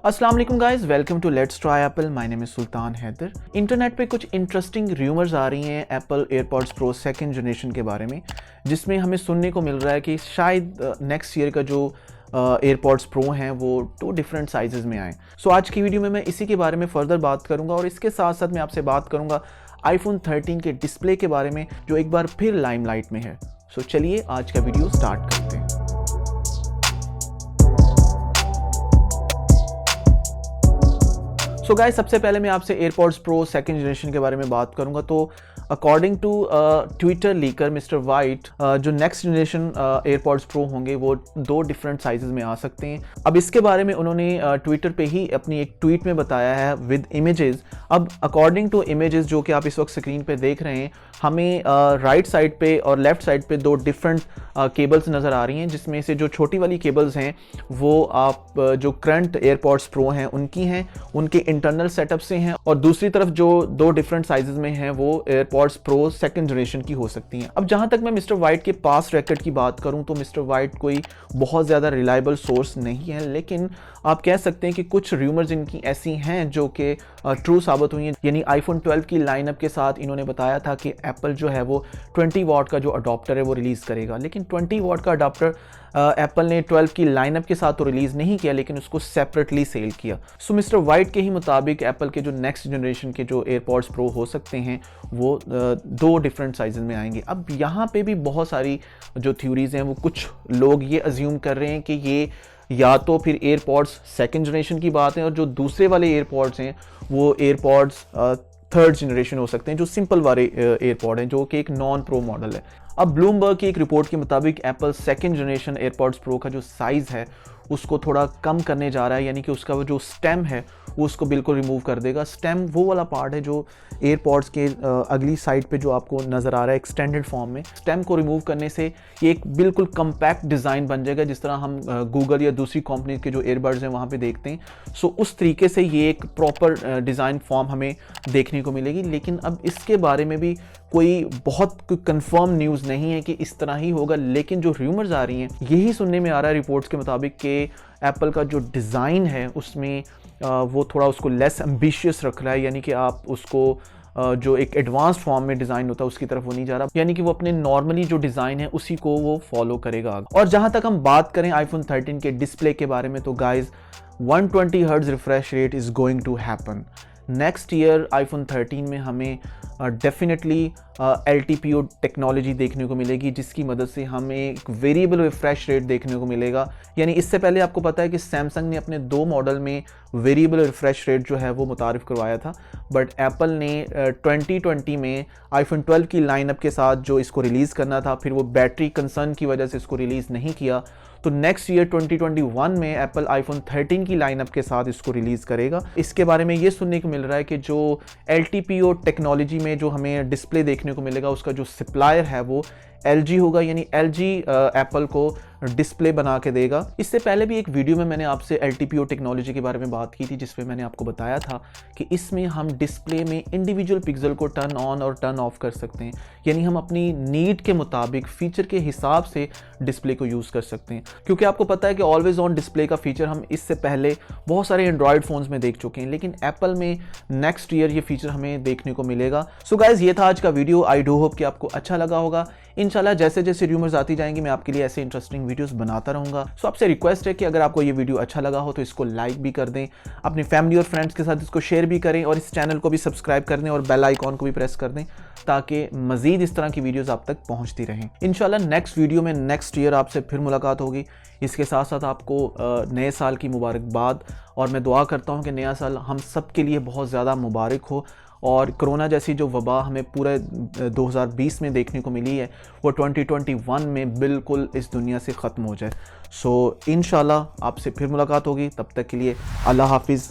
अस्सलाम वालेकुम guys, welcome to let's try Apple. My name is Sultan Haider. Internet पे कुछ इंटरेस्टिंग रूमर्स आ रही हैं Apple AirPods Pro second generation के बारे में, जिसमें हमें सुनने को मिल रहा है कि शायद नेक्स्ट ईयर का जो एयरपॉड्स प्रो हैं वो 2 डिफरेंट साइजेस में आए। सो आज की वीडियो में मैं इसी के बारे में फर्दर बात करूंगा और इसके साथ साथ मैं आपसे बात करूंगा iPhone 13 के डिस्प्ले के बारे में, जो एक बार फिर लाइमलाइट में है। सो चलिए आज का वीडियो स्टार्ट करते हैं। सो गाइस, सबसे पहले मैं आपसे एयरपॉड्स प्रो सेकंड जनरेशन के बारे में बात करूंगा। तो according to Twitter leaker Mister White, जो नेक्स्ट जनरेशन एयरपॉड्स प्रो होंगे वो 2 डिफरेंट साइजेस में आ सकते हैं। अब इसके बारे में उन्होंने ट्विटर पे ही अपनी एक ट्वीट में बताया है विद इमेजेस। अब अकॉर्डिंग टू इमेजेस जो कि आप इस वक्त स्क्रीन पे देख रहे हैं, हमें राइट साइड पे और लेफ्ट साइड पे 2 डिफरेंट केबल्स नज़र आ रही हैं, जिसमें से जो छोटी वाली केबल्स हैं वो आप जो करंट एयरपॉड्स प्रो हैं उनकी हैं, उनके इंटरनल सेटअप से हैं, और दूसरी तरफ जो 2 डिफरेंट साइजेस में हैं वो एयरपॉड्स प्रो सेकंड जनरेशन की हो सकती हैं। अब जहां तक मैं मिस्टर वाइट के पास रिकॉर्ड की बात करूं तो मिस्टर वाइट कोई बहुत ज़्यादा रिलायबल सोर्स नहीं है, लेकिन आप कह सकते हैं कि कुछ रूमर्स इनकी ऐसी हैं जो कि ट्रू साबित हुई हैं। यानी iPhone 12 की लाइनअप के साथ इन्होंने बताया था कि एप्पल जो है वो 20 वॉट का जो अडॉप्टर है वो रिलीज़ करेगा, लेकिन 20 वॉट का अडॉप्टर एप्पल ने 12 की लाइनअप के साथ तो रिलीज़ नहीं किया, लेकिन उसको सेपरेटली सेल किया। सो मिस्टर वाइट के ही मुताबिक एप्पल के जो नेक्स्ट जनरेशन के जो एयरपॉड्स प्रो हो सकते हैं वो 2 डिफरेंट साइजेस में आएंगे। अब यहाँ पे भी बहुत सारी जो थ्योरीज हैं, वो कुछ लोग ये अज्यूम कर रहे हैं कि ये या तो फिर एयरपॉड्स सेकंड जनरेशन की बात है, और जो दूसरे वाले एयरपॉड्स हैं वो एयरपॉड्स थर्ड जनरेशन हो सकते हैं, जो सिंपल वाले एयरपॉड हैं, जो कि एक नॉन प्रो मॉडल है। अब ब्लूमबर्ग की एक रिपोर्ट के मुताबिक Apple second generation AirPods pro का जो साइज़ है उसको थोड़ा कम करने जा रहा है, यानी कि उसका वो जो स्टेम है वो उसको बिल्कुल रिमूव कर देगा। स्टेम वो वाला पार्ट है जो एयरपॉड्स के अगली साइड पे जो आपको नज़र आ रहा है एक्सटेंडेड फॉर्म में। स्टेम को रिमूव करने से ये एक बिल्कुल कम्पैक्ट डिज़ाइन बन जाएगा, जिस तरह हम गूगल या दूसरी कंपनी के जो एयरबड्स हैं वहाँ पे देखते हैं। सो उस तरीके से ये एक प्रॉपर डिज़ाइन फॉर्म हमें देखने को मिलेगी। लेकिन अब इसके बारे में भी कोई बहुत कंफर्म न्यूज़ नहीं है कि इस तरह ही होगा, लेकिन जो रूमर्स आ रही हैं यही सुनने में आ रहा है रिपोर्ट्स के मुताबिक कि एप्पल का जो डिज़ाइन है उसमें वो थोड़ा उसको लेस एम्बिशियस रख रहा है, यानी कि आप उसको जो एक एडवांस फॉर्म में डिज़ाइन होता है उसकी तरफ वो नहीं जा रहा, यानी कि वो अपने नॉर्मली जो डिज़ाइन है उसी को वो फॉलो करेगा। और जहाँ तक हम बात करें iPhone 13 के डिस्प्ले के बारे में, तो guys 120 hertz refresh rate is going to happen next year. iPhone 13 में हमें डेफिनेटली LTPO टेक्नोलॉजी देखने को मिलेगी, जिसकी मदद से हमें एक वेरिएबल रिफ्रेश रेट देखने को मिलेगा। यानी इससे पहले आपको पता है कि सैमसंग ने अपने 2 मॉडल में वेरिएबल रिफ्रेश रेट जो है वो मुतारिफ करवाया था, बट एप्पल ने 2020 में iPhone 12 की लाइनअप के साथ जो इसको रिलीज़ करना था, फिर वो बैटरी कंसर्न की वजह से इसको रिलीज़ नहीं किया। तो नेक्स्ट ईयर 2021 में एप्पल iPhone 13 की लाइनअप के साथ इसको रिलीज़ करेगा। इसके बारे में ये सुनने को मिल रहा है कि जो LTPO टेक्नोलॉजी में जो हमें डिस्प्ले देखने को मिलेगा उसका जो सप्लायर है वो LG होगा, यानी LG एप्पल को डिस्प्ले बना के देगा। इससे पहले भी एक वीडियो में मैंने आपसे LTPO टेक्नोलॉजी के बारे में बात की थी, जिसमें मैंने आपको बताया था कि इसमें हम डिस्प्ले में इंडिविजुअल पिक्सल को टर्न ऑन और टर्न ऑफ कर सकते हैं, यानी हम अपनी नीड के मुताबिक फीचर के हिसाब से डिस्प्ले को यूज़ कर सकते हैं। क्योंकि आपको पता है कि ऑलवेज ऑन डिस्प्ले का फीचर हम इससे पहले बहुत सारे एंड्रॉयड फ़ोन्स में देख चुके हैं, लेकिन एप्पल में नेक्स्ट ईयर ये फीचर हमें देखने को मिलेगा। सो गाइज, ये था आज का वीडियो। आई डू होप कि आपको अच्छा लगा होगा। इंशाल्लाह जैसे जैसे रूमर्स आती जाएंगी मैं आपके लिए ऐसे इंटरेस्टिंग वीडियोस बनाता रहूंगा। सो आपसे रिक्वेस्ट है कि अगर आपको ये वीडियो अच्छा लगा हो तो इसको लाइक भी कर दें, अपनी फैमिली और फ्रेंड्स के साथ इसको शेयर भी करें, और इस चैनल को भी सब्सक्राइब कर दें और बेल आइकॉन को भी प्रेस कर दें, ताकि मजीद इस तरह की वीडियोस आप तक पहुंचती रहें। इंशाल्लाह नेक्स्ट वीडियो में नेक्स्ट ईयर आपसे फिर मुलाकात होगी। इसके साथ साथ आपको नए साल की मुबारकबाद, और मैं दुआ करता हूँ कि नया साल हम सब के लिए बहुत ज़्यादा मुबारक हो, और कोरोना जैसी जो वबा हमें पूरे 2020 में देखने को मिली है वो 2021 में बिल्कुल इस दुनिया से ख़त्म हो जाए। सो इंशाल्लाह आपसे फिर मुलाकात होगी। तब तक के लिए अल्लाह हाफिज़।